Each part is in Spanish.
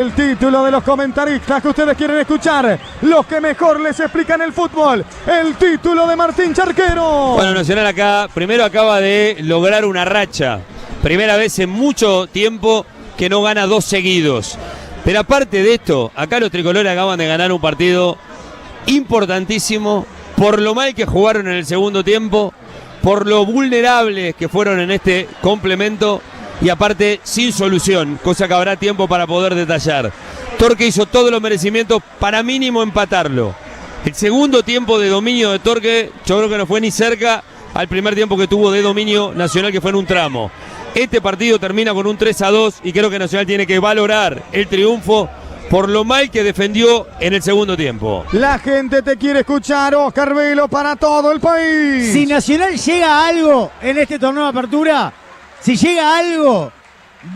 El título de los comentaristas que ustedes quieren escuchar, los que mejor les explican el fútbol, el título de Martín Charquero. Bueno, Nacional acá, primero acaba de lograr una racha, primera vez en mucho tiempo que no gana 2 seguidos. Pero aparte de esto, acá los tricolores acaban de ganar un partido importantísimo por lo mal que jugaron en el segundo tiempo, por lo vulnerables que fueron en este complemento. Y aparte, sin solución, cosa que habrá tiempo para poder detallar. Torque hizo todos los merecimientos para mínimo empatarlo. El segundo tiempo de dominio de Torque, yo creo que no fue ni cerca al primer tiempo que tuvo de dominio Nacional, que fue en un tramo. Este partido termina con un 3-2 y creo que Nacional tiene que valorar el triunfo por lo mal que defendió en el segundo tiempo. La gente te quiere escuchar, Oscar Velo, para todo el país. Si Nacional llega a algo en este torneo de apertura, si llega a algo,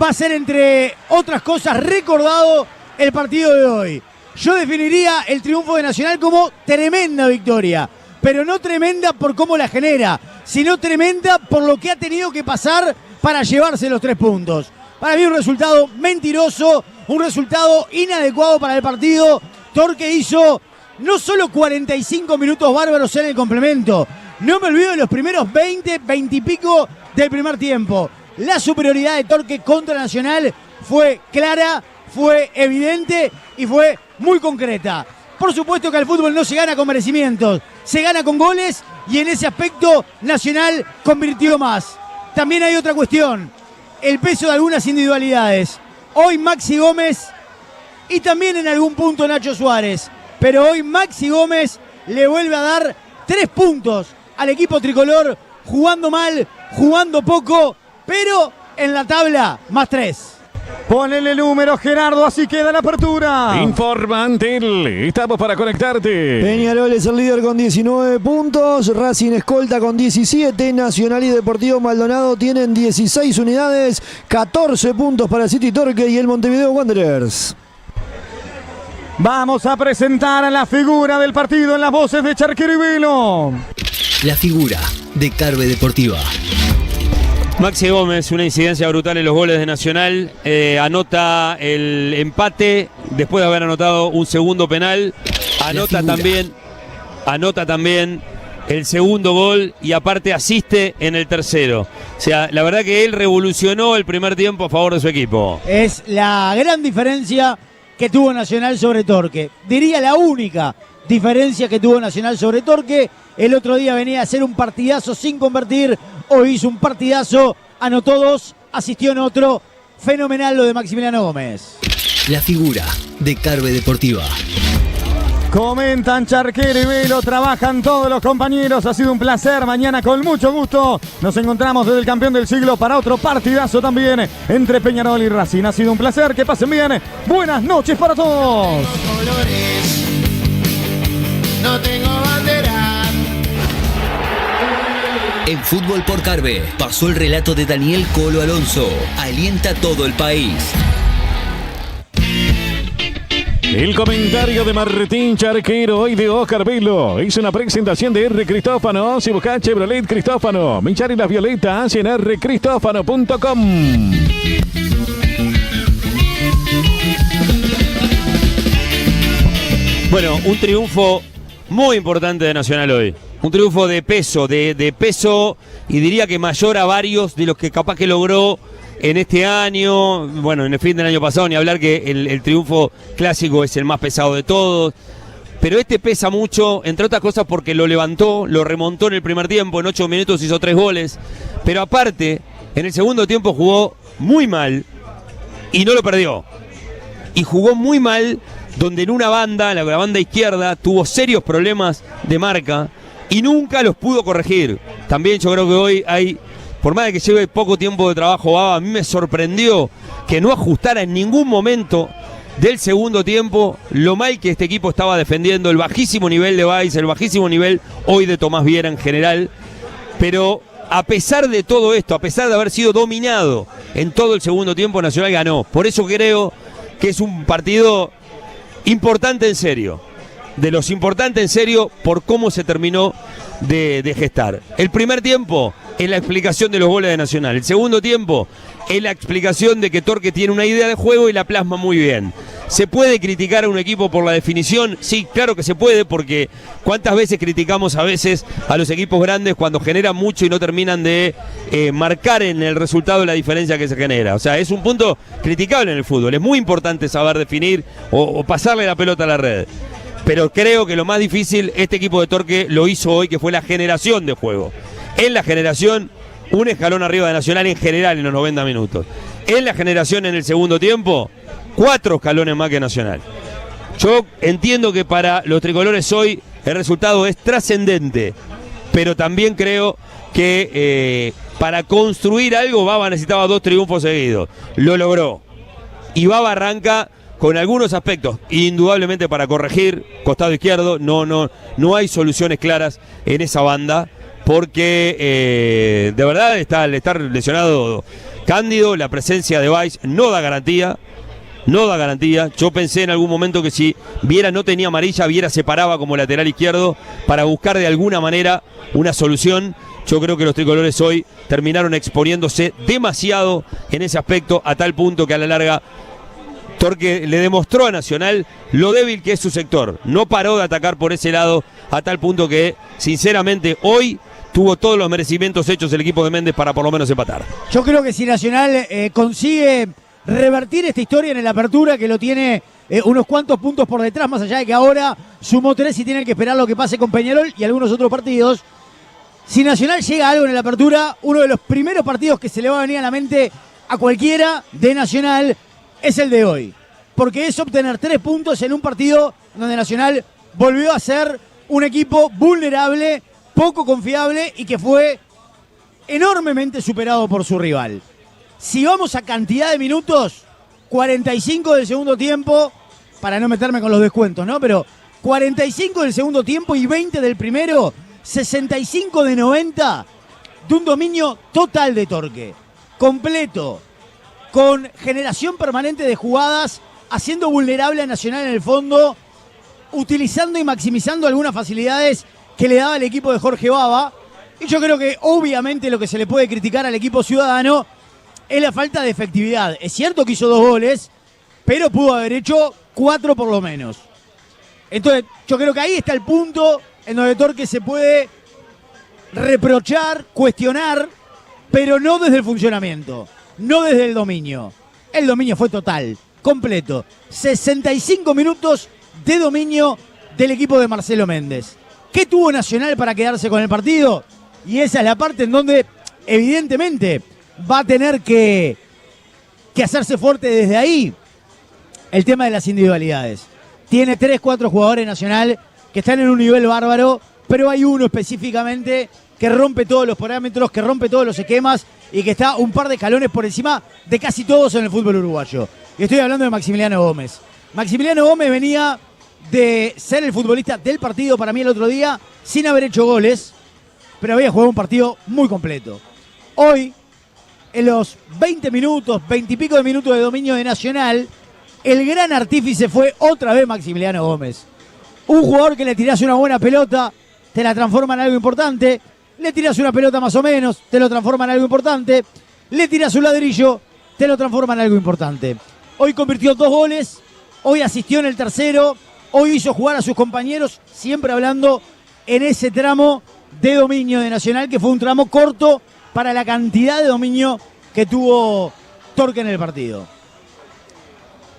va a ser, entre otras cosas, recordado el partido de hoy. Yo definiría el triunfo de Nacional como tremenda victoria, pero no tremenda por cómo la genera, sino tremenda por lo que ha tenido que pasar para llevarse los 3 puntos. Para mí un resultado mentiroso, un resultado inadecuado para el partido. Torque hizo no solo 45 minutos bárbaros en el complemento, no me olvido de los primeros 20 y pico del primer tiempo. La superioridad de Torque contra Nacional fue clara, fue evidente y fue muy concreta. Por supuesto que al fútbol no se gana con merecimientos, se gana con goles y en ese aspecto Nacional convirtió más. También hay otra cuestión, el peso de algunas individualidades. Hoy Maxi Gómez y también en algún punto Nacho Suárez, pero hoy Maxi Gómez le vuelve a dar 3 puntos al equipo tricolor, jugando mal, jugando poco, pero en la tabla más 3. Ponele número, Gerardo, así queda la apertura. Informa Antel, estamos para conectarte. Peñarol es el líder con 19 puntos, Racing escolta con 17, Nacional y Deportivo Maldonado tienen 16 unidades, 14 puntos para City Torque y el Montevideo Wanderers. Vamos a presentar a la figura del partido en las voces de Charquero y Velo. La figura de Carve Deportiva. Maxi Gómez, una incidencia brutal en los goles de Nacional, anota el empate después de haber anotado un segundo penal, anota también el segundo gol y aparte asiste en el tercero. O sea, la verdad que él revolucionó el primer tiempo a favor de su equipo. Es la gran diferencia que tuvo Nacional sobre Torque. Diría la única diferencia que tuvo Nacional sobre Torque. El otro día venía a hacer un partidazo sin convertir, hoy hizo un partidazo, anotó 2, asistió en otro. Fenomenal lo de Maximiliano Gómez. La figura de Carve Deportiva. Comentan Charquero y Velo, trabajan todos los compañeros, ha sido un placer. Mañana con mucho gusto nos encontramos desde el campeón del siglo para otro partidazo también entre Peñarol y Racing. Ha sido un placer, que pasen bien, buenas noches para todos. No tengo bandera. En Fútbol por Carve pasó el relato de Daniel Colo Alonso. Alienta a todo el país. El comentario de Martín Charquero y de Oscar Velo. Es una presentación de R. Cristófano. Si buscas Chevrolet Cristófano, Michar y las Violetas en rcristófano.com. Bueno, un triunfo muy importante de Nacional hoy. Un triunfo de peso, de peso, y diría que mayor a varios de los que capaz que logró en este año. Bueno, en el fin del año pasado, ni hablar que el triunfo clásico es el más pesado de todos. Pero este pesa mucho, entre otras cosas porque lo levantó, lo remontó en el primer tiempo, en 8 minutos hizo 3 goles. Pero aparte, en el segundo tiempo jugó muy mal y no lo perdió. Y jugó muy mal donde en una banda, la banda izquierda, tuvo serios problemas de marca y nunca los pudo corregir. También yo creo que hoy hay, por más de que lleve poco tiempo de trabajo Baba, a mí me sorprendió que no ajustara en ningún momento del segundo tiempo lo mal que este equipo estaba defendiendo, el bajísimo nivel de Baez, el bajísimo nivel hoy de Tomás Viera en general. Pero a pesar de todo esto, a pesar de haber sido dominado en todo el segundo tiempo, Nacional ganó. Por eso creo que es un partido importante en serio, de los importantes en serio por cómo se terminó de gestar. El primer tiempo es la explicación de los goles de Nacional. El segundo tiempo es la explicación de que Torque tiene una idea de juego y la plasma muy bien. ¿Se puede criticar a un equipo por la definición? Sí, claro que se puede, porque ¿cuántas veces criticamos a veces a los equipos grandes cuando generan mucho y no terminan de marcar en el resultado la diferencia que se genera? O sea, es un punto criticable en el fútbol. Es muy importante saber definir o pasarle la pelota a la red. Pero creo que lo más difícil, este equipo de Torque lo hizo hoy, que fue la generación de juego. En la generación, un escalón arriba de Nacional en general en los 90 minutos. En la generación en el segundo tiempo, 4 escalones más que Nacional. Yo entiendo que para los tricolores hoy el resultado es trascendente, pero también creo que para construir algo Baba necesitaba 2 triunfos seguidos. Lo logró. Y Baba arranca con algunos aspectos, indudablemente para corregir, costado izquierdo, no hay soluciones claras en esa banda, porque de verdad al estar lesionado Cándido, la presencia de Weiss no da garantía. Yo pensé en algún momento que si Viera no tenía amarilla, Viera se paraba como lateral izquierdo para buscar de alguna manera una solución. Yo creo que los tricolores hoy terminaron exponiéndose demasiado en ese aspecto, a tal punto que a la larga Torque le demostró a Nacional lo débil que es su sector. No paró de atacar por ese lado, a tal punto que, sinceramente, hoy tuvo todos los merecimientos hechos el equipo de Méndez para por lo menos empatar. Yo creo que si Nacional consigue revertir esta historia en la apertura, que lo tiene unos cuantos puntos por detrás, más allá de que ahora sumó 3 y tiene que esperar lo que pase con Peñarol y algunos otros partidos. Si Nacional llega a algo en la apertura, uno de los primeros partidos que se le va a venir a la mente a cualquiera de Nacional es el de hoy. Porque es obtener 3 puntos en un partido donde Nacional volvió a ser un equipo vulnerable, poco confiable y que fue enormemente superado por su rival. Si vamos a cantidad de minutos, 45 del segundo tiempo, para no meterme con los descuentos, ¿no? Pero 45 del segundo tiempo y 20 del primero, 65 de 90 de un dominio total de Torque, completo, con generación permanente de jugadas, haciendo vulnerable a Nacional en el fondo, utilizando y maximizando algunas facilidades que le daba el equipo de Jorge Baba. Y yo creo que obviamente lo que se le puede criticar al equipo ciudadano es la falta de efectividad. Es cierto que hizo 2 goles, pero pudo haber hecho 4 por lo menos. Entonces yo creo que ahí está el punto en donde Torque se puede reprochar, cuestionar, pero no desde el funcionamiento, no desde el dominio. El dominio fue total, completo. 65 minutos de dominio del equipo de Marcelo Méndez. ¿Qué tuvo Nacional para quedarse con el partido? Y esa es la parte en donde evidentemente va a tener que hacerse fuerte desde ahí. El tema de las individualidades. Tiene 3, 4 jugadores Nacional que están en un nivel bárbaro, pero hay uno específicamente que rompe todos los parámetros, que rompe todos los esquemas y que está un par de escalones por encima de casi todos en el fútbol uruguayo. Y estoy hablando de Maximiliano Gómez. Maximiliano Gómez venía de ser el futbolista del partido para mí el otro día, sin haber hecho goles, pero había jugado un partido muy completo. Hoy, en los 20 minutos, 20 y pico de minutos de dominio de Nacional, el gran artífice fue otra vez Maximiliano Gómez. Un jugador que le tirás una buena pelota, te la transforma en algo importante. Le tirás una pelota más o menos, te lo transforma en algo importante. Le tirás un ladrillo, te lo transforma en algo importante. Hoy convirtió 2 goles, hoy asistió en el tercero, hoy hizo jugar a sus compañeros, siempre hablando en ese tramo de dominio de Nacional, que fue un tramo corto para la cantidad de dominio que tuvo Torque en el partido.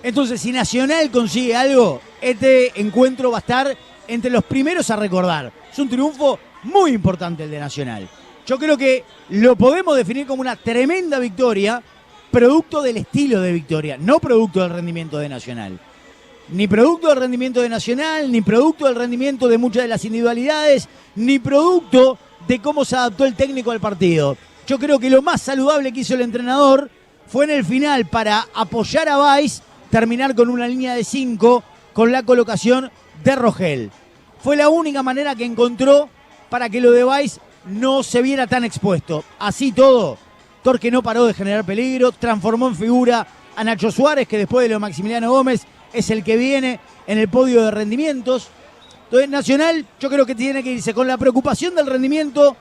Entonces, si Nacional consigue algo, este encuentro va a estar entre los primeros a recordar. Es un triunfo muy importante el de Nacional. Yo creo que lo podemos definir como una tremenda victoria, producto del estilo de victoria, no producto del rendimiento de Nacional. Ni producto del rendimiento de Nacional, ni producto del rendimiento de muchas de las individualidades, ni producto de cómo se adaptó el técnico al partido. Yo creo que lo más saludable que hizo el entrenador fue en el final, para apoyar a Weiss, terminar con una línea de 5 con la colocación de Rogel. Fue la única manera que encontró para que lo de Weiss no se viera tan expuesto. Así todo, Torque no paró de generar peligro, transformó en figura a Nacho Suárez, que después de lo de Maximiliano Gómez es el que viene en el podio de rendimientos. Entonces Nacional yo creo que tiene que irse con la preocupación del rendimiento,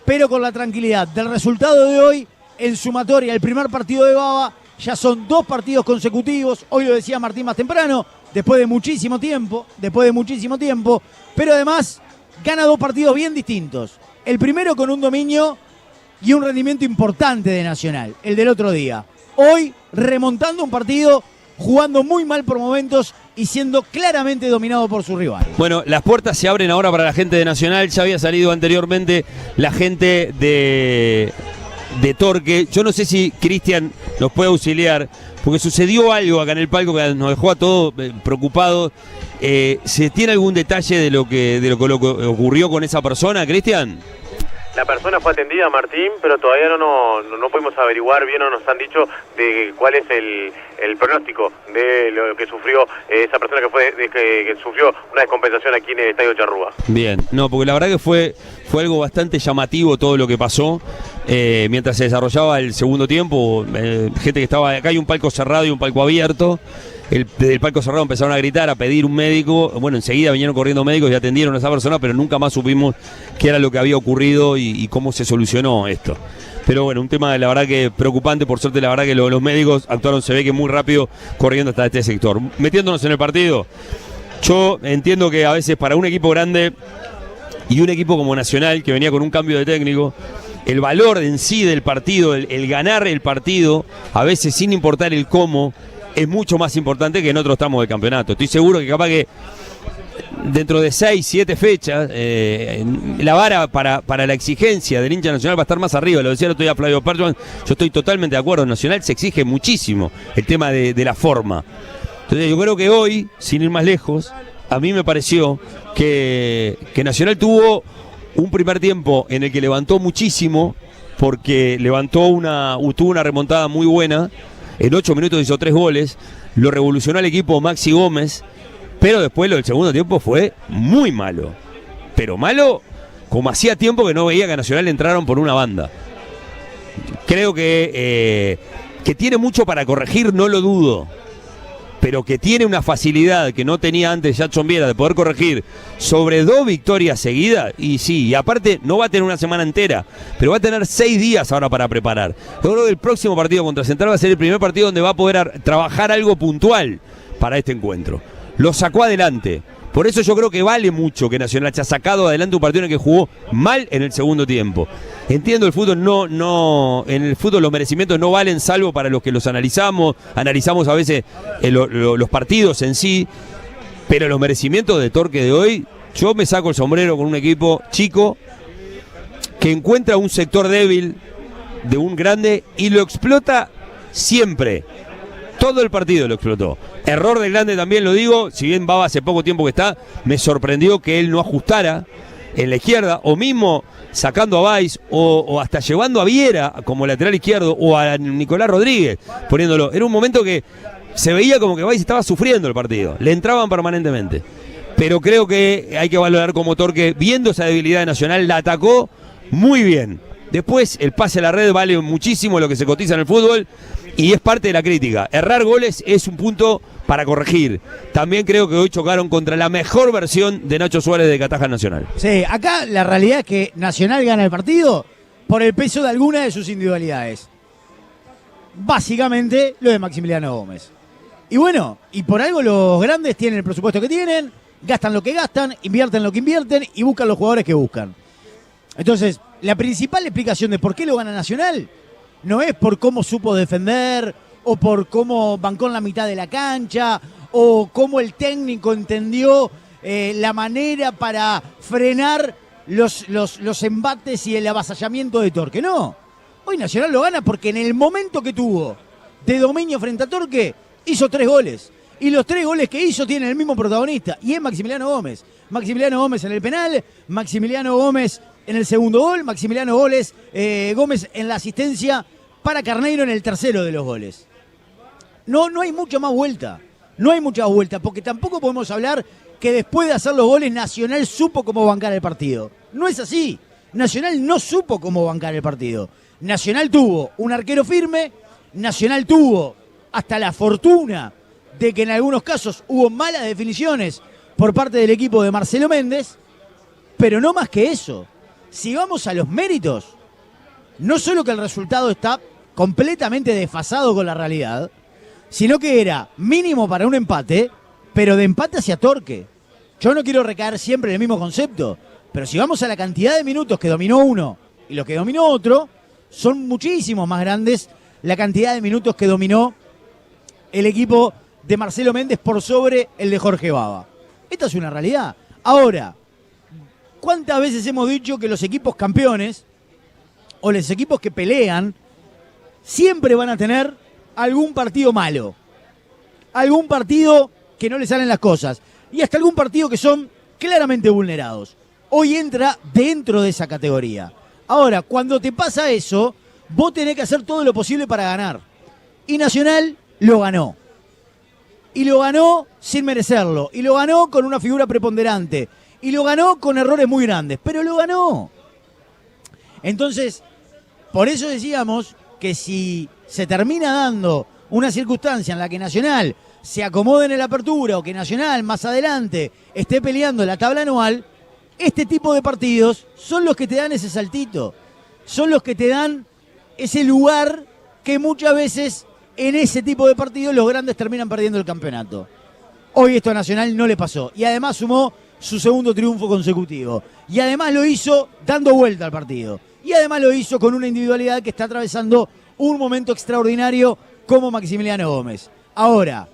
pero con la tranquilidad del resultado de hoy en sumatoria, el primer partido de Baba, ya son 2 partidos consecutivos, hoy lo decía Martín más temprano, después de muchísimo tiempo, pero además gana 2 partidos bien distintos. El primero con un dominio y un rendimiento importante de Nacional, el del otro día. Hoy remontando un partido, jugando muy mal por momentos y siendo claramente dominado por su rival. Bueno, las puertas se abren ahora para la gente de Nacional. Ya había salido anteriormente la gente de Torque. Yo no sé si Cristian nos puede auxiliar, porque sucedió algo acá en el palco que nos dejó a todos preocupados. ¿Se tiene algún detalle de lo que ocurrió con esa persona, Cristian? La persona fue atendida, Martín, pero todavía no pudimos averiguar bien, o nos han dicho de cuál es el pronóstico de lo que sufrió esa persona que sufrió una descompensación aquí en el Estadio Charrúa. Bien, no, porque la verdad que fue algo bastante llamativo todo lo que pasó mientras se desarrollaba el segundo tiempo. Gente que estaba acá, hay un palco cerrado y un palco abierto. Desde el palco cerrado empezaron a gritar, a pedir un médico. Bueno, enseguida vinieron corriendo médicos y atendieron a esa persona, pero nunca más supimos qué era lo que había ocurrido y cómo se solucionó esto. Pero bueno, un tema la verdad que preocupante. Por suerte la verdad que los médicos actuaron, se ve que muy rápido, corriendo hasta este sector. Metiéndonos en el partido, yo entiendo que a veces para un equipo grande y un equipo como Nacional, que venía con un cambio de técnico, el valor en sí del partido, el ganar el partido, a veces sin importar el cómo, es mucho más importante que en otros tramos del campeonato. Estoy seguro que capaz que dentro de 6, 7 fechas, la vara para la exigencia del hincha Nacional va a estar más arriba. Lo decía el otro día Flavio Perchman, yo estoy totalmente de acuerdo. En Nacional se exige muchísimo el tema de la forma. Entonces yo creo que hoy, sin ir más lejos, a mí me pareció que Nacional tuvo un primer tiempo en el que levantó muchísimo, porque tuvo una remontada muy buena. En 8 minutos hizo 3 goles, lo revolucionó al equipo Maxi Gómez, pero después lo del segundo tiempo fue muy malo. Pero malo como hacía tiempo que no veía que a Nacional entraron por una banda. Creo que tiene mucho para corregir, no lo dudo, pero que tiene una facilidad que no tenía antes Jackson Viera de poder corregir sobre 2 victorias seguidas, y sí, y aparte no va a tener una semana entera, pero va a tener 6 días ahora para preparar. Yo creo que el próximo partido contra Central va a ser el primer partido donde va a poder trabajar algo puntual para este encuentro. Lo sacó adelante. Por eso yo creo que vale mucho que Nacional haya sacado adelante un partido en el que jugó mal en el segundo tiempo. Entiendo, el fútbol en el fútbol los merecimientos no valen, salvo para los que los analizamos a veces los partidos en sí, pero los merecimientos de Torque de hoy, yo me saco el sombrero con un equipo chico que encuentra un sector débil de un grande y lo explota siempre. Todo el partido lo explotó. Error del grande también, lo digo, si bien Baba hace poco tiempo que está, me sorprendió que él no ajustara en la izquierda, o mismo sacando a Valls, o hasta llevando a Viera como lateral izquierdo, o a Nicolás Rodríguez, poniéndolo. Era un momento que se veía como que Valls estaba sufriendo el partido, le entraban permanentemente. Pero creo que hay que valorar como Torque, viendo esa debilidad de Nacional, la atacó muy bien. Después el pase a la red vale muchísimo lo que se cotiza en el fútbol y es parte de la crítica. Errar goles es un punto para corregir. También creo que hoy chocaron contra la mejor versión de Nacho Suárez de Cataja Nacional. Sí, acá la realidad es que Nacional gana el partido por el peso de alguna de sus individualidades. Básicamente lo de Maximiliano Gómez. Y bueno, y por algo los grandes tienen el presupuesto que tienen, gastan lo que gastan, invierten lo que invierten y buscan los jugadores que buscan. Entonces, la principal explicación de por qué lo gana Nacional no es por cómo supo defender, o por cómo bancó en la mitad de la cancha, o cómo el técnico entendió la manera para frenar los embates y el avasallamiento de Torque. No, hoy Nacional lo gana porque en el momento que tuvo de dominio frente a Torque, hizo 3 goles. Y los 3 goles que hizo tienen el mismo protagonista, y es Maximiliano Gómez. Maximiliano Gómez en el penal, Maximiliano Gómez en el segundo gol, Maximiliano Gómez en la asistencia para Carneiro en el tercero de los goles. No hay mucha más vuelta. No hay mucha vuelta, porque tampoco podemos hablar que después de hacer los goles Nacional supo cómo bancar el partido. No es así. Nacional no supo cómo bancar el partido. Nacional tuvo un arquero firme, Nacional tuvo hasta la fortuna de que en algunos casos hubo malas definiciones por parte del equipo de Marcelo Méndez, pero no más que eso. Si vamos a los méritos, no solo que el resultado está completamente desfasado con la realidad, sino que era mínimo para un empate, pero de empate hacia Torque. Yo no quiero recaer siempre en el mismo concepto, pero si vamos a la cantidad de minutos que dominó uno y los que dominó otro, son muchísimos más grandes la cantidad de minutos que dominó el equipo de Marcelo Méndez por sobre el de Jorge Baba. Esta es una realidad. Ahora, ¿cuántas veces hemos dicho que los equipos campeones o los equipos que pelean siempre van a tener algún partido malo? Algún partido que no le salen las cosas. Y hasta algún partido que son claramente vulnerados. Hoy entra dentro de esa categoría. Ahora, cuando te pasa eso, vos tenés que hacer todo lo posible para ganar. Y Nacional lo ganó. Y lo ganó sin merecerlo. Y lo ganó con una figura preponderante. Y lo ganó con errores muy grandes. Pero lo ganó. Entonces, por eso decíamos que si se termina dando una circunstancia en la que Nacional se acomode en la apertura o que Nacional más adelante esté peleando la tabla anual, este tipo de partidos son los que te dan ese saltito. Son los que te dan ese lugar que muchas veces en ese tipo de partidos los grandes terminan perdiendo el campeonato. Hoy esto a Nacional no le pasó. Y además sumó su segundo triunfo consecutivo. Y además lo hizo dando vuelta al partido. Y además lo hizo con una individualidad que está atravesando un momento extraordinario como Maximiliano Gómez. Ahora,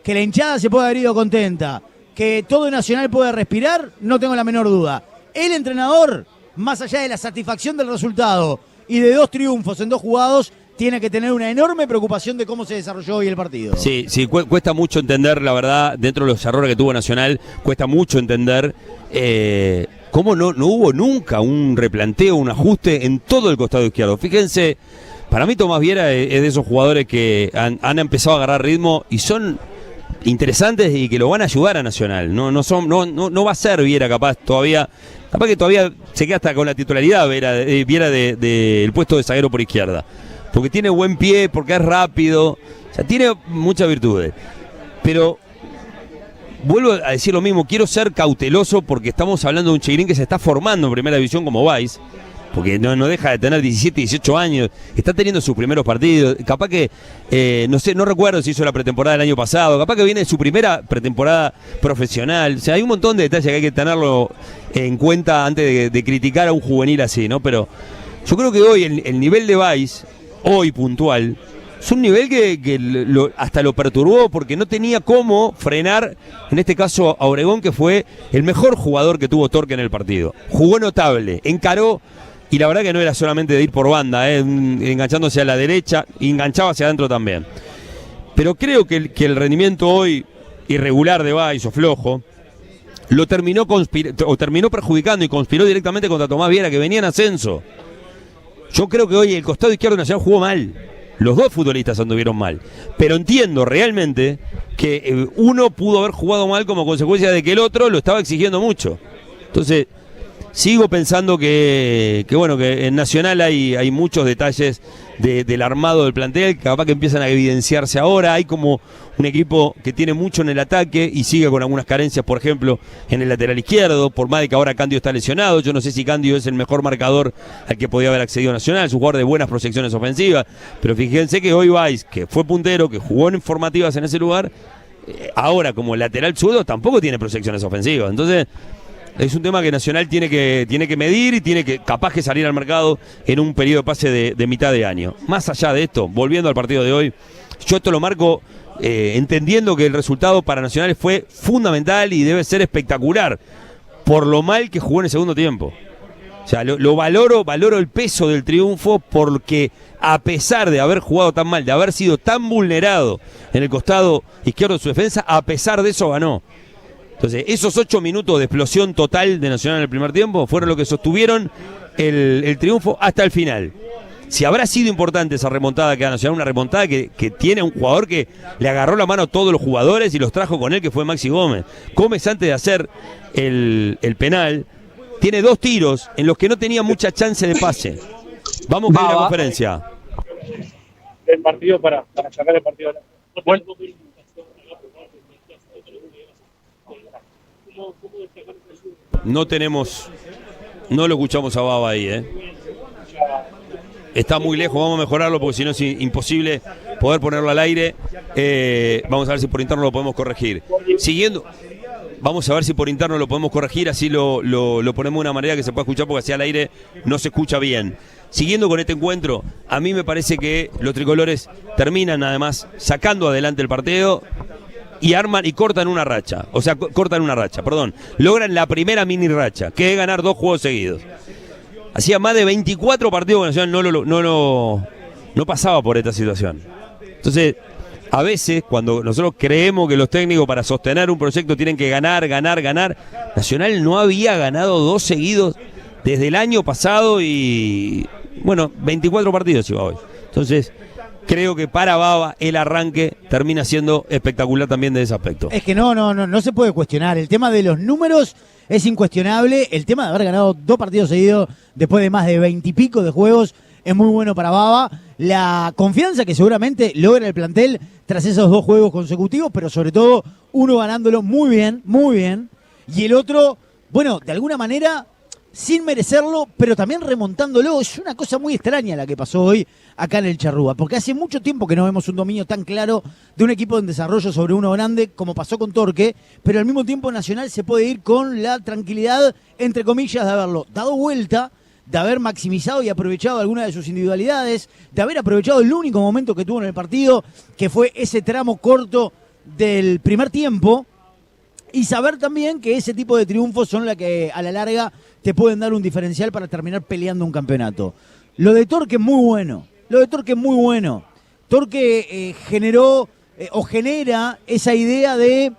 que la hinchada se pueda haber ido contenta, que todo Nacional puede respirar, no tengo la menor duda. El entrenador, más allá de la satisfacción del resultado y de 2 triunfos en 2 jugados, tiene que tener una enorme preocupación de cómo se desarrolló hoy el partido. Sí, cuesta mucho entender, la verdad, dentro de los errores que tuvo Nacional, cuesta mucho entender cómo no hubo nunca un replanteo, un ajuste en todo el costado izquierdo. Fíjense, para mí Tomás Viera es de esos jugadores que han empezado a agarrar ritmo y son interesantes y que lo van a ayudar a Nacional. No va a ser Viera capaz que todavía se queda hasta con la titularidad Viera del puesto de zaguero por izquierda. Porque tiene buen pie, porque es rápido, o sea, tiene muchas virtudes. Pero vuelvo a decir lo mismo, quiero ser cauteloso porque estamos hablando de un Chigrín que se está formando en primera división como Vice, porque no deja de tener 17, 18 años, está teniendo sus primeros partidos, capaz que, no recuerdo si hizo la pretemporada del año pasado, capaz que viene su primera pretemporada profesional, o sea, hay un montón de detalles que hay que tenerlo en cuenta antes de criticar a un juvenil así, ¿no? Pero yo creo que hoy el nivel de Vice, hoy puntual, es un nivel que hasta lo perturbó porque no tenía cómo frenar, en este caso a Obregón, que fue el mejor jugador que tuvo Torque en el partido. Jugó notable, encaró, y la verdad que no era solamente de ir por banda, enganchándose a la derecha, enganchaba hacia adentro también. Pero creo que el rendimiento hoy irregular de Vice o flojo, lo terminó perjudicando y conspiró directamente contra Tomás Viera, que venía en ascenso. Yo creo que hoy el costado izquierdo de Nacional jugó mal. Los 2 futbolistas anduvieron mal. Pero entiendo realmente que uno pudo haber jugado mal como consecuencia de que el otro lo estaba exigiendo mucho. Entonces, sigo pensando que en Nacional hay muchos detalles del armado del plantel, que capaz que empiezan a evidenciarse ahora. Hay como un equipo que tiene mucho en el ataque y sigue con algunas carencias, por ejemplo, en el lateral izquierdo, por más de que ahora Candio está lesionado. Yo no sé si Candio es el mejor marcador al que podía haber accedido Nacional, es un jugador de buenas proyecciones ofensivas, pero fíjense que hoy Vice, que fue puntero, que jugó en formativas en ese lugar, ahora como lateral zurdo tampoco tiene proyecciones ofensivas. Entonces es un tema que Nacional tiene que medir y tiene que capaz que salir al mercado en un periodo de pase de mitad de año. Más allá de esto, volviendo al partido de hoy, yo esto lo marco entendiendo que el resultado para Nacional fue fundamental y debe ser espectacular por lo mal que jugó en el segundo tiempo. O sea, lo valoro el peso del triunfo, porque a pesar de haber jugado tan mal, de haber sido tan vulnerado en el costado izquierdo de su defensa, a pesar de eso ganó. Entonces, esos 8 minutos de explosión total de Nacional en el primer tiempo fueron lo que sostuvieron el triunfo hasta el final. Si habrá sido importante esa remontada que da Nacional, una remontada que tiene un jugador que le agarró la mano a todos los jugadores y los trajo con él, que fue Maxi Gómez. Gómez, antes de hacer el penal, tiene 2 tiros en los que no tenía mucha chance de pase. Vamos con la conferencia. El partido para sacar el partido. Bueno. No lo escuchamos a Baba ahí, está muy lejos, vamos a mejorarlo porque si no es imposible poder ponerlo al aire. Vamos a ver si por interno lo podemos corregir. Vamos a ver si por interno lo podemos corregir, así lo ponemos de una manera que se pueda escuchar, porque así al aire no se escucha bien. Siguiendo con este encuentro, a mí me parece que los tricolores terminan además sacando adelante el partido y arman y cortan una racha. Logran la primera mini racha, que es ganar 2 juegos seguidos. Hacía más de 24 partidos que Nacional no pasaba por esta situación. Entonces, a veces, cuando nosotros creemos que los técnicos para sostener un proyecto tienen que ganar, Nacional no había ganado 2 seguidos desde el año pasado y, 24 partidos iba hoy. Entonces, creo que para Baba el arranque termina siendo espectacular también de ese aspecto. Es que no se puede cuestionar. El tema de los números es incuestionable. El tema de haber ganado 2 partidos seguidos después de más de 20 y pico de juegos es muy bueno para Baba. La confianza que seguramente logra el plantel tras esos 2 juegos consecutivos, pero sobre todo uno ganándolo muy bien, y el otro, de alguna manera sin merecerlo, pero también remontándolo. Es una cosa muy extraña la que pasó hoy acá en el Charrúa, porque hace mucho tiempo que no vemos un dominio tan claro de un equipo en desarrollo sobre uno grande como pasó con Torque, pero al mismo tiempo Nacional se puede ir con la tranquilidad, entre comillas, de haberlo dado vuelta, de haber maximizado y aprovechado algunas de sus individualidades, de haber aprovechado el único momento que tuvo en el partido, que fue ese tramo corto del primer tiempo, y saber también que ese tipo de triunfos son los que a la larga te pueden dar un diferencial para terminar peleando un campeonato. Lo de Torque es muy bueno. Torque generó o genera esa idea de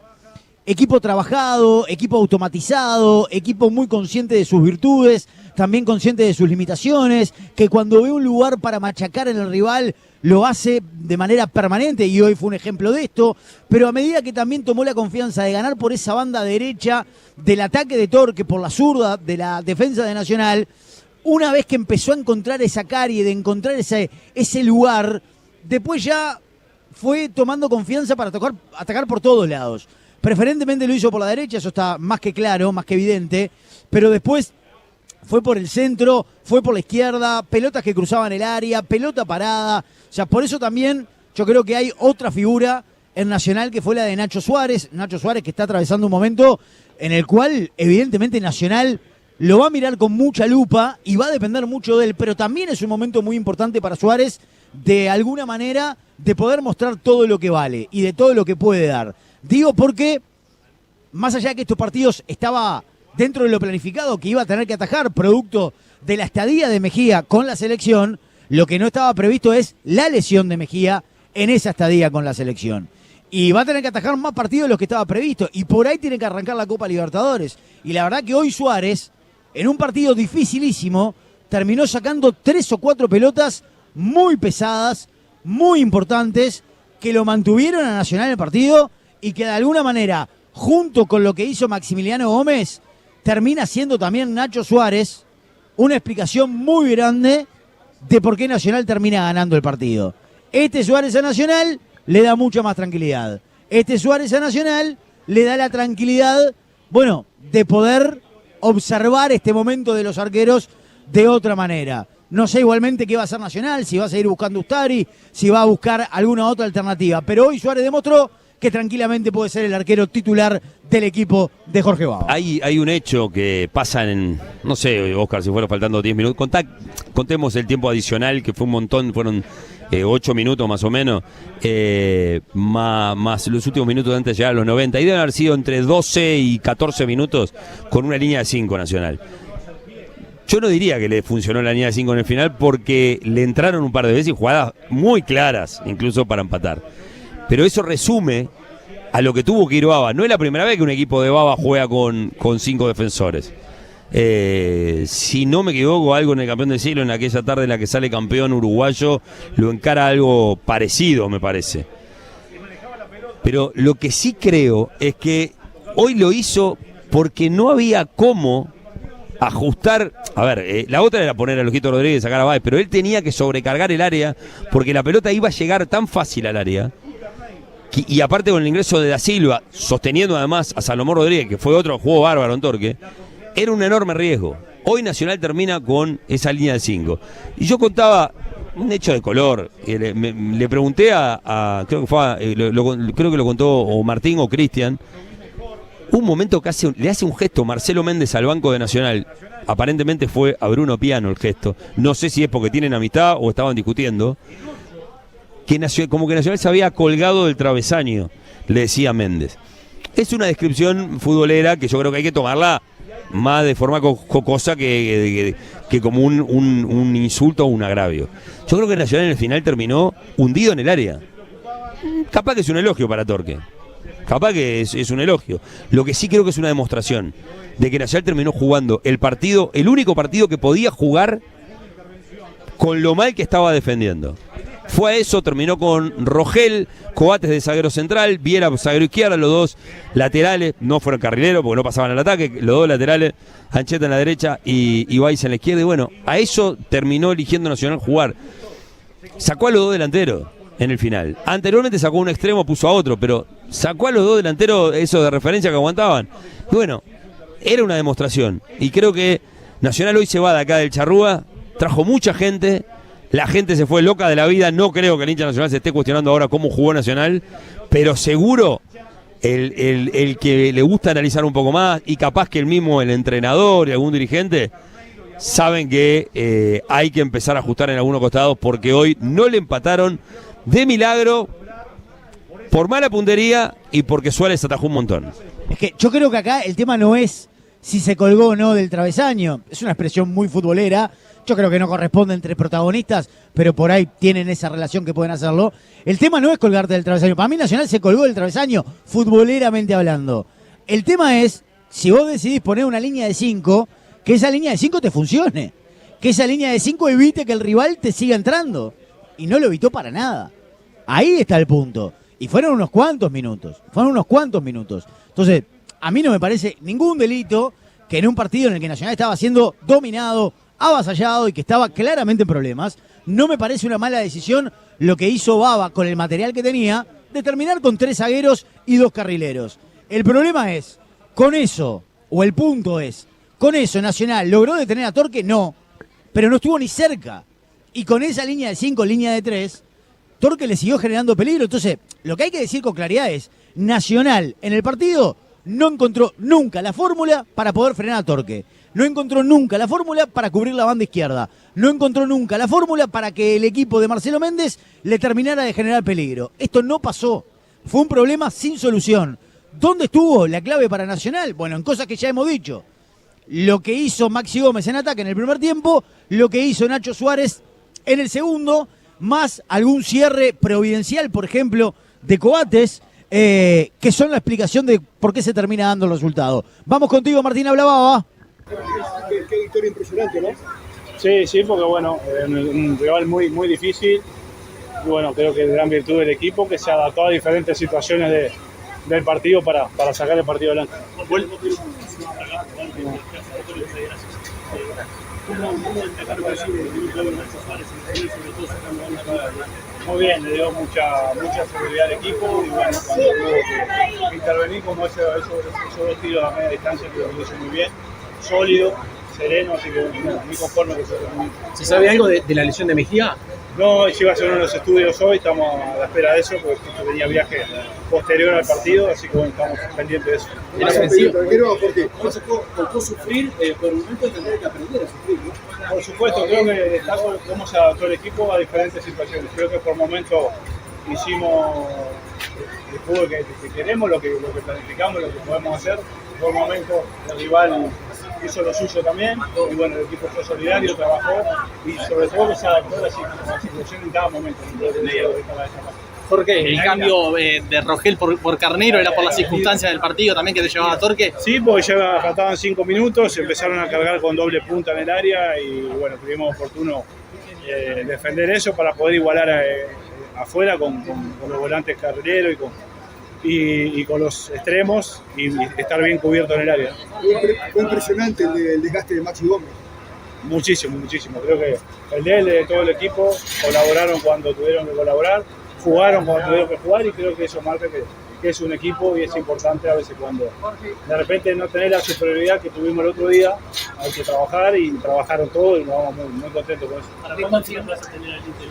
equipo trabajado, equipo automatizado, equipo muy consciente de sus virtudes, también consciente de sus limitaciones, que cuando ve un lugar para machacar en el rival lo hace de manera permanente, y hoy fue un ejemplo de esto, pero a medida que también tomó la confianza de ganar por esa banda derecha del ataque de Torque, por la zurda de la defensa de Nacional, una vez que empezó a encontrar esa carie, de encontrar ese lugar, después ya fue tomando confianza para atacar por todos lados. Preferentemente lo hizo por la derecha, eso está más que claro, más que evidente, pero después fue por el centro, fue por la izquierda, pelotas que cruzaban el área, pelota parada. O sea, por eso también yo creo que hay otra figura en Nacional que fue la de Nacho Suárez. Nacho Suárez, que está atravesando un momento en el cual evidentemente Nacional lo va a mirar con mucha lupa y va a depender mucho de él, pero también es un momento muy importante para Suárez de alguna manera de poder mostrar todo lo que vale y de todo lo que puede dar. Digo porque, más allá de que estos partidos estaba dentro de lo planificado que iba a tener que atajar producto de la estadía de Mejía con la selección, lo que no estaba previsto es la lesión de Mejía en esa estadía con la selección. Y va a tener que atajar más partidos de los que estaba previsto, y por ahí tiene que arrancar la Copa Libertadores. Y la verdad que hoy Suárez, en un partido dificilísimo, terminó sacando 3 o 4 pelotas muy pesadas, muy importantes, que lo mantuvieron a Nacional en el partido y que de alguna manera, junto con lo que hizo Maximiliano Gómez, termina siendo también Nacho Suárez una explicación muy grande de por qué Nacional termina ganando el partido. Este Suárez a Nacional le da mucha más tranquilidad. Este Suárez a Nacional le da la tranquilidad, de poder observar este momento de los arqueros de otra manera. No sé igualmente qué va a hacer Nacional, si va a seguir buscando Ustari, si va a buscar alguna otra alternativa. Pero hoy Suárez demostró que tranquilamente puede ser el arquero titular del equipo de Jorge Baba. Hay un hecho que pasa no sé, Oscar, si fueron faltando 10 minutos. Contemos el tiempo adicional, que fue un montón, fueron 8 minutos más o menos, más los últimos minutos antes de llegar a los 90. Y deben haber sido entre 12 y 14 minutos con una línea de 5 Nacional. Yo no diría que le funcionó la línea de 5 en el final, porque le entraron un par de veces y jugadas muy claras, incluso para empatar. Pero eso resume a lo que tuvo que ir Baba. No es la primera vez que un equipo de Baba juega con 5 defensores. Si no me equivoco, algo en el campeón del siglo, en aquella tarde en la que sale campeón uruguayo, lo encara algo parecido, me parece. Pero lo que sí creo es que hoy lo hizo porque no había cómo ajustar. A ver, la otra era poner a Lojito Rodríguez y sacar a Báez, pero él tenía que sobrecargar el área porque la pelota iba a llegar tan fácil al área. Y aparte con el ingreso de Da Silva, sosteniendo además a Salomón Rodríguez, que fue otro juego bárbaro en Torque, era un enorme riesgo. Hoy Nacional termina con esa línea de 5. Y yo contaba un hecho de color. Le pregunté creo que fue creo que lo contó o Martín o Cristian. Un momento que le hace un gesto Marcelo Méndez al banco de Nacional. Aparentemente fue a Bruno Piano el gesto. No sé si es porque tienen amistad o estaban discutiendo. Como que Nacional se había colgado del travesaño, le decía Méndez. Es una descripción futbolera que yo creo que hay que tomarla más de forma jocosa que como un insulto o un agravio. Yo creo que Nacional en el final terminó hundido en el área. Capaz que es un elogio para Torque. Capaz que es un elogio. Lo que sí creo que es una demostración de que Nacional terminó jugando el único partido que podía jugar con lo mal que estaba defendiendo. Fue a eso, terminó con Rogel, Coates de zaguero central, Viera zaguero izquierda, los dos laterales, no fueron carrileros porque no pasaban al ataque, los dos laterales, Ancheta en la derecha y Baiza en la izquierda. Y bueno, a eso terminó eligiendo Nacional jugar. Sacó a los dos delanteros en el final. Anteriormente sacó un extremo, puso a otro, pero sacó a los dos delanteros, esos de referencia que aguantaban. Y bueno, era una demostración. Y creo que Nacional hoy se va de acá del Charrúa, trajo mucha gente. La gente se fue loca de la vida. No creo que el hincha Nacional se esté cuestionando ahora cómo jugó Nacional, pero seguro el que le gusta analizar un poco más, y capaz que el entrenador y algún dirigente saben que hay que empezar a ajustar en algunos costados, porque hoy no le empataron de milagro por mala puntería y porque Suárez atajó un montón. Es que yo creo que acá el tema no es si se colgó o no del travesaño. Es una expresión muy futbolera. Yo creo que no corresponde entre protagonistas, pero por ahí tienen esa relación que pueden hacerlo. El tema no es colgarte del travesaño. Para mí Nacional se colgó del travesaño, futboleramente hablando. El tema es, si vos decidís poner una línea de 5, que esa línea de 5 te funcione. Que esa línea de 5 evite que el rival te siga entrando. Y no lo evitó para nada. Ahí está el punto. Y fueron unos cuantos minutos. Entonces, a mí no me parece ningún delito que en un partido en el que Nacional estaba siendo dominado, avasallado y que estaba claramente en problemas, no me parece una mala decisión lo que hizo Bava con el material que tenía, de terminar con 3 zagueros y 2 carrileros. El problema es, con eso, o el punto es, con eso Nacional logró detener a Torque, no, pero no estuvo ni cerca. Y con esa línea de 5, línea de 3, Torque le siguió generando peligro. Entonces, lo que hay que decir con claridad es, Nacional en el partido no encontró nunca la fórmula para poder frenar a Torque. No encontró nunca la fórmula para cubrir la banda izquierda. No encontró nunca la fórmula para que el equipo de Marcelo Méndez le terminara de generar peligro. Esto no pasó. Fue un problema sin solución. ¿Dónde estuvo la clave para Nacional? Bueno, en cosas que ya hemos dicho. Lo que hizo Maxi Gómez en ataque en el primer tiempo, lo que hizo Nacho Suárez en el segundo, más algún cierre providencial, por ejemplo, de Coates, que son la explicación de por qué se termina dando el resultado. Vamos contigo, Martín Ablababa. Qué victoria impresionante, ¿no? Sí, porque bueno, un rival muy difícil. Y bueno, creo que es gran virtud del equipo que se adaptó a diferentes situaciones del partido para sacar el partido adelante. Muy bien, le dio mucha seguridad al equipo y bueno, cuando tuvo que intervenir como esos dos tiros a media distancia que lo hizo muy bien, sólido, sereno, así que muy conforme que se terminó. ¿Se sabe algo de la lesión de Mejía? No, se iba a hacer uno de los estudios hoy, estamos a la espera de eso, porque tenía viaje posterior al partido, así que bueno, estamos pendientes de eso. ¿Cómo se tocó sufrir? Por un momento tendría que aprender a sufrir, ¿no? Por supuesto, creo que destaco cómo se adaptó el equipo a diferentes situaciones. Creo que por momentos hicimos el fútbol que queremos, lo que planificamos, lo que podemos hacer. Por momentos el rival hizo lo suyo también, y bueno, el equipo fue solidario, trabajó y sobre todo que se adaptó a la situación en cada momento. ¿Por qué? ¿El cambio de Rogel por Carnero era por las circunstancias del partido también que te llevaba a Torque? Sí, porque ya faltaban 5 minutos, empezaron a cargar con doble punta en el área y bueno, creímos oportuno defender eso para poder igualar afuera con los volantes carrileros y con los extremos y estar bien cubierto en el área. Fue impresionante el desgaste de Maxi Gómez. Muchísimo. Creo que el de todo el equipo colaboraron cuando tuvieron que colaborar, jugaron cuando tuvieron que jugar y creo que eso marca que es un equipo y es importante a veces cuando de repente no tener la superioridad que tuvimos el otro día, hay que trabajar y trabajaron todos y nos vamos muy contentos con eso. ¿Para cuándo siempre vas a tener el Inter?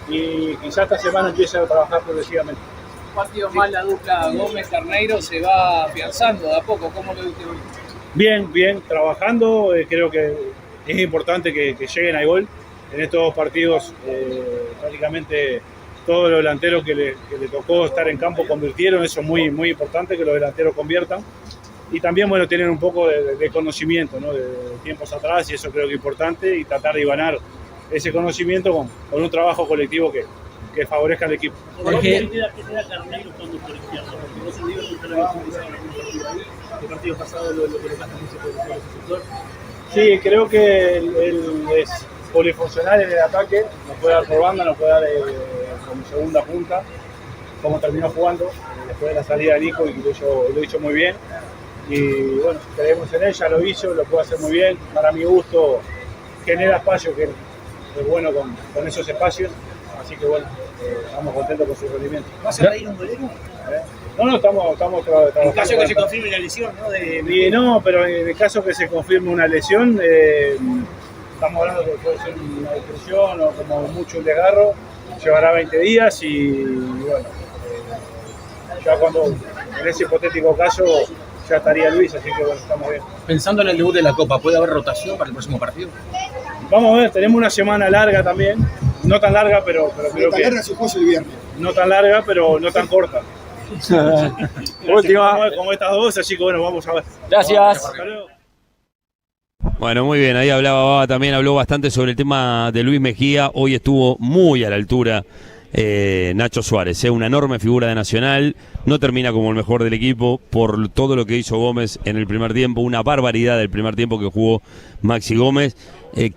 Y quizás esta semana empiece a trabajar progresivamente. Partidos más la dupla Gómez-Carneiro se va afianzando de a poco. ¿Cómo lo viste hoy? Bien, trabajando. Creo que es importante que lleguen al gol. En estos dos partidos prácticamente todos los delanteros que le tocó estar en campo convirtieron. Eso es muy importante, que los delanteros conviertan. Y también, bueno, tienen un poco de conocimiento, ¿no? de tiempos atrás, y eso creo que es importante, y tratar de ganar ese conocimiento con un trabajo colectivo que favorezca al equipo. ¿Por qué queda Carneiro cuando por izquierda? Porque vos en Liverpool lo habéis utilizado en algún partido ahí, el partido pasado lo colocaste mucho por ese sector. Sí, creo que él es polifuncional en el ataque, nos puede dar por banda, nos puede dar como segunda punta, como terminó jugando después de la salida de Nico, y lo hizo muy bien. Y bueno, creemos en él, ya lo hizo, lo puede hacer muy bien. Para mi gusto, genera espacio, que es bueno con esos espacios. Así que bueno, estamos contentos con su rendimiento. ¿Vas a traer un golero? No, estamos trabajando. En caso que se confirme la lesión, ¿no? No, pero en el caso que se confirme una lesión, estamos hablando que puede ser una depresión o como mucho un desgarro, llevará 20 días y bueno, ya cuando, en ese hipotético caso, ya estaría Luis, así que bueno, estamos bien. Pensando en el debut de la Copa, ¿puede haber rotación para el próximo partido? Vamos a ver, tenemos una semana larga también, no tan larga, pero creo que... Larga se juega el viernes. No tan larga, pero no tan corta. Última. Como estas dos, así que bueno, vamos a ver. Gracias. Bueno, muy bien, ahí hablaba Baba, también habló bastante sobre el tema de Luis Mejía. Hoy estuvo muy a la altura Nacho Suárez, una enorme figura de Nacional. No termina como el mejor del equipo por todo lo que hizo Gómez en el primer tiempo, una barbaridad del primer tiempo que jugó Maxi Gómez,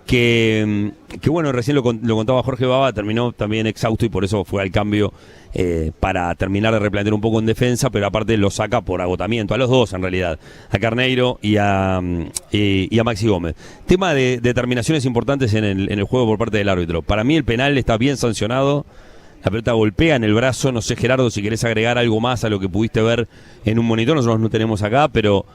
que bueno, recién lo contaba Jorge Baba, terminó también exhausto y por eso fue al cambio para terminar de replantear un poco en defensa, pero aparte lo saca por agotamiento, a los dos en realidad, a Carneiro y a Maxi Gómez. Tema de determinaciones importantes en el juego por parte del árbitro. Para mí el penal está bien sancionado. La pelota golpea en el brazo, no sé Gerardo si querés agregar algo más a lo que pudiste ver en un monitor, nosotros no tenemos acá, pero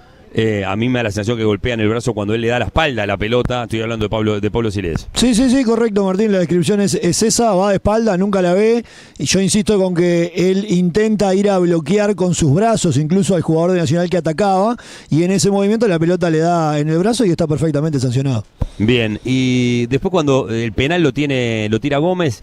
a mí me da la sensación que golpea en el brazo cuando él le da la espalda a la pelota. Estoy hablando de Pablo Siles. Sí, correcto, Martín, la descripción es esa, va de espalda, nunca la ve, y yo insisto con que él intenta ir a bloquear con sus brazos incluso al jugador de Nacional que atacaba, y en ese movimiento la pelota le da en el brazo y está perfectamente sancionado. Bien, y después cuando el penal lo tira Gómez,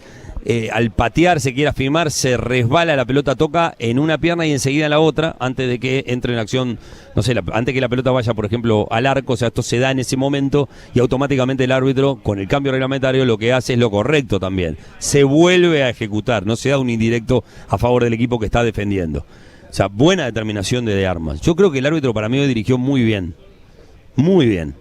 al patear, se quiere afirmar, se resbala, la pelota toca en una pierna y enseguida en la otra, antes de que entre en acción, no sé, antes que la pelota vaya, por ejemplo, al arco. O sea, esto se da en ese momento y automáticamente el árbitro, con el cambio reglamentario, lo que hace es lo correcto también. Se vuelve a ejecutar, no se da un indirecto a favor del equipo que está defendiendo. O sea, buena determinación de Armas. Yo creo que el árbitro para mí hoy dirigió muy bien. Muy bien.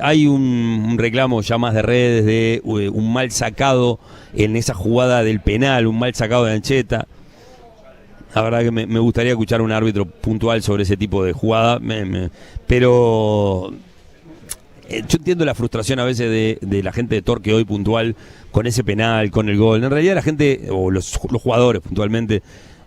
Hay un reclamo ya más de redes de un mal sacado en esa jugada del penal, un mal sacado de Ancheta. La verdad que me gustaría escuchar a un árbitro puntual sobre ese tipo de jugada, pero yo entiendo la frustración a veces de la gente de Torque hoy puntual con ese penal, con el gol. En realidad la gente, o los jugadores puntualmente,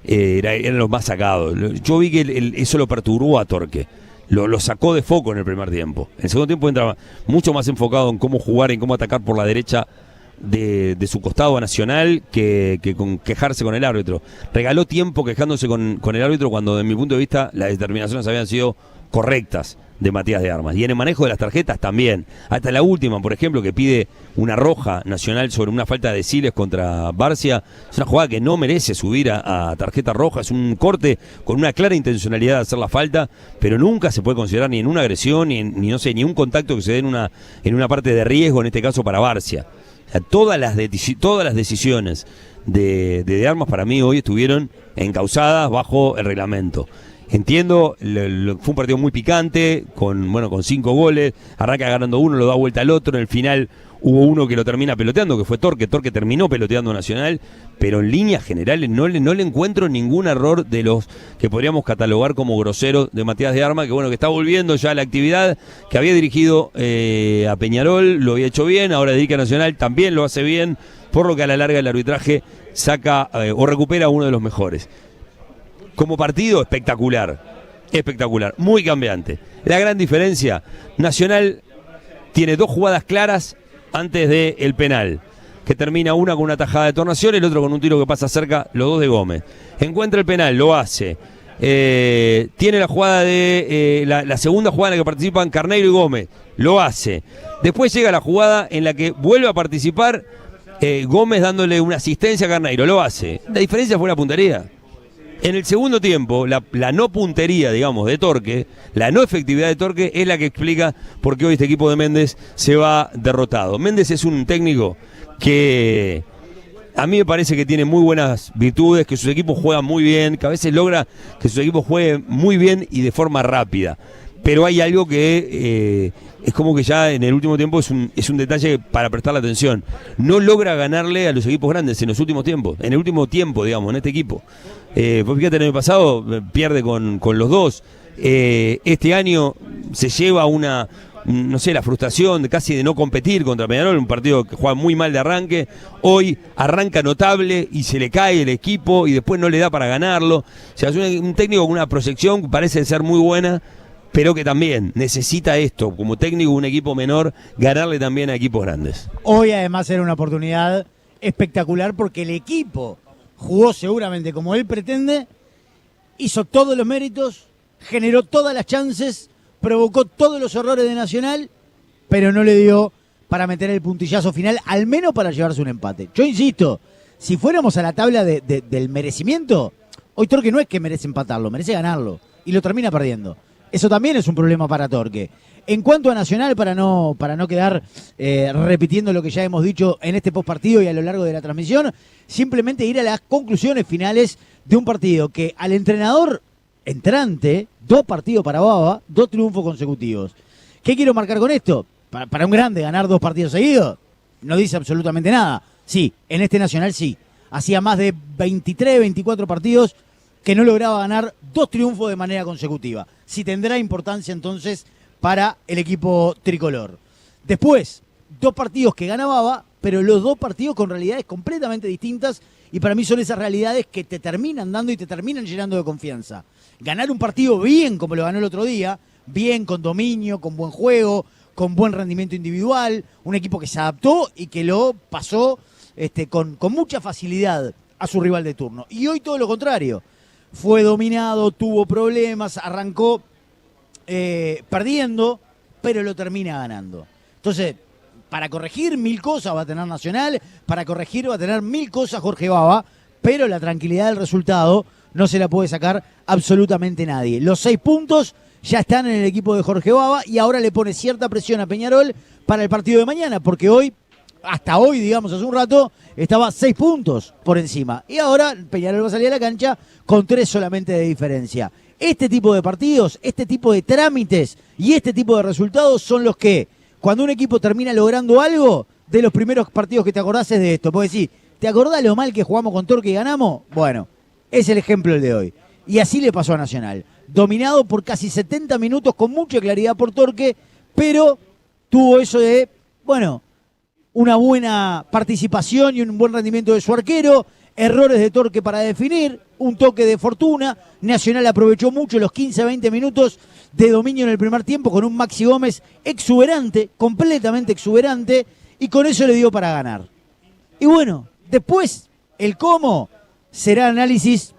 eran los más sacados. Yo vi que eso lo perturbó a Torque. Lo sacó de foco en el primer tiempo. En el segundo tiempo entraba mucho más enfocado en cómo jugar, en cómo atacar por la derecha de su costado a Nacional que con quejarse con el árbitro. Regaló tiempo quejándose con el árbitro cuando, desde mi punto de vista, las determinaciones habían sido correctas de Matías de Armas. Y en el manejo de las tarjetas también. Hasta la última, por ejemplo, que pide una roja Nacional sobre una falta de Siles contra Barcia. Es una jugada que no merece subir a tarjeta roja. Es un corte con una clara intencionalidad de hacer la falta, pero nunca se puede considerar ni en una agresión, ni un contacto que se dé en una parte de riesgo, en este caso para Barcia. O sea, todas las decisiones de Armas para mí hoy estuvieron encausadas bajo el reglamento. Entiendo, fue un partido muy picante, con 5 goles, arranca ganando uno, lo da vuelta al otro, en el final hubo uno que lo termina peloteando, que fue Torque terminó peloteando Nacional, pero en líneas generales no le encuentro ningún error de los que podríamos catalogar como groseros de Matías de Armas, que está volviendo ya a la actividad, que había dirigido a Peñarol, lo había hecho bien, ahora dedica a Nacional, también lo hace bien, por lo que a la larga el arbitraje saca o recupera a uno de los mejores. Como partido, espectacular, muy cambiante. La gran diferencia, Nacional tiene 2 jugadas claras antes del penal, que termina una con una tajada de Tornación, el otro con un tiro que pasa cerca, los 2 de Gómez. Encuentra el penal, lo hace. Tiene la jugada de la segunda jugada en la que participan Carneiro y Gómez, lo hace. Después llega la jugada en la que vuelve a participar Gómez dándole una asistencia a Carneiro, lo hace. La diferencia fue la puntería. En el segundo tiempo, la no puntería, digamos, de Torque, la no efectividad de Torque es la que explica por qué hoy este equipo de Méndez se va derrotado. Méndez es un técnico que a mí me parece que tiene muy buenas virtudes, que sus equipos juegan muy bien, que a veces logra que sus equipos jueguen muy bien y de forma rápida. Pero hay algo que es como que ya en el último tiempo es un detalle para prestarle atención. No logra ganarle a los equipos grandes en los últimos tiempos, en el último tiempo, digamos, en este equipo. Pues fíjate, el año pasado pierde con los 2. Este año se lleva no sé, la frustración casi de no competir contra Peñarol, un partido que juega muy mal de arranque. Hoy arranca notable y se le cae el equipo y después no le da para ganarlo. O sea, es un técnico con una proyección que parece ser muy buena, pero que también necesita esto, como técnico de un equipo menor, ganarle también a equipos grandes. Hoy además era una oportunidad espectacular porque el equipo jugó seguramente como él pretende, hizo todos los méritos, generó todas las chances, provocó todos los errores de Nacional, pero no le dio para meter el puntillazo final, al menos para llevarse un empate. Yo insisto, si fuéramos a la tabla del merecimiento, hoy Torque no es que merece empatarlo, merece ganarlo, y lo termina perdiendo. Eso también es un problema para Torque. En cuanto a Nacional, para no quedar repitiendo lo que ya hemos dicho en este postpartido y a lo largo de la transmisión, simplemente ir a las conclusiones finales de un partido que al entrenador entrante, 2 partidos para Baba, 2 triunfos consecutivos. ¿Qué quiero marcar con esto? Para un grande ganar 2 partidos seguidos no dice absolutamente nada. Sí, en este Nacional sí. Hacía más de 23, 24 partidos que no lograba ganar 2 triunfos de manera consecutiva. Si tendrá importancia entonces para el equipo tricolor. Después, 2 partidos que gana Baba, pero los 2 partidos con realidades completamente distintas, y para mí son esas realidades que te terminan dando y te terminan llenando de confianza. Ganar un partido bien como lo ganó el otro día, bien, con dominio, con buen juego, con buen rendimiento individual, un equipo que se adaptó y que lo pasó con mucha facilidad a su rival de turno. Y hoy todo lo contrario, fue dominado, tuvo problemas, arrancó perdiendo, pero lo termina ganando. Entonces, para corregir 1000 cosas va a tener Nacional, para corregir va a tener 1000 cosas Jorge Baba, pero la tranquilidad del resultado no se la puede sacar absolutamente nadie. Los 6 puntos ya están en el equipo de Jorge Baba y ahora le pone cierta presión a Peñarol para el partido de mañana, porque hoy, hasta hoy, digamos, hace un rato, estaba 6 puntos por encima. Y ahora Peñarol va a salir a la cancha con 3 solamente de diferencia. Este tipo de partidos, este tipo de trámites y este tipo de resultados son los que, cuando un equipo termina logrando algo, de los primeros partidos que te acordás es de esto. Puedes decir, ¿te acordás lo mal que jugamos con Torque y ganamos? Bueno, es el ejemplo el de hoy. Y así le pasó a Nacional. Dominado por casi 70 minutos con mucha claridad por Torque, pero tuvo eso de, bueno, una buena participación y un buen rendimiento de su arquero, errores de Torque para definir, un toque de fortuna. Nacional aprovechó mucho los 15-20 minutos de dominio en el primer tiempo con un Maxi Gómez exuberante, completamente exuberante, y con eso le dio para ganar. Y bueno, después el cómo será análisis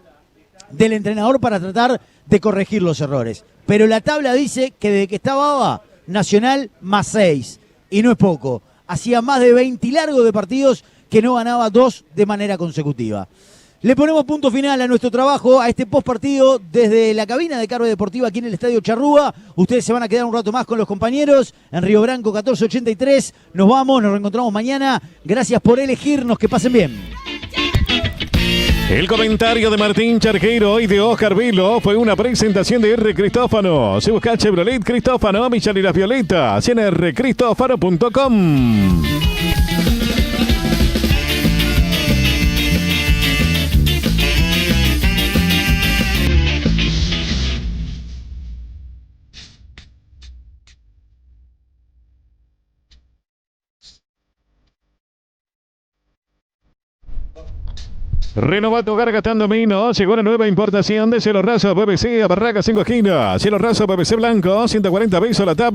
del entrenador para tratar de corregir los errores. Pero la tabla dice que desde que está Baba, Nacional más 6, y no es poco. Hacía más de 20 largos de partidos que no ganaba 2 de manera consecutiva. Le ponemos punto final a nuestro trabajo, a este postpartido desde la cabina de Carve Deportiva aquí en el Estadio Charrúa. Ustedes se van a quedar un rato más con los compañeros en Río Branco 1483. Nos vamos, nos reencontramos mañana. Gracias por elegirnos, que pasen bien. El comentario de Martín Charqueiro y de Oscar Vilo fue una presentación de R. Cristófano. Si busca Chevrolet Cristófano, Michel y las Violetas en rcristófano.com. Renova tu hogar gastando menos. Llegó la nueva importación de cielo raso PVC a Barraca 5 esquinas. Cielo raso PVC blanco, 140 pesos la tapa.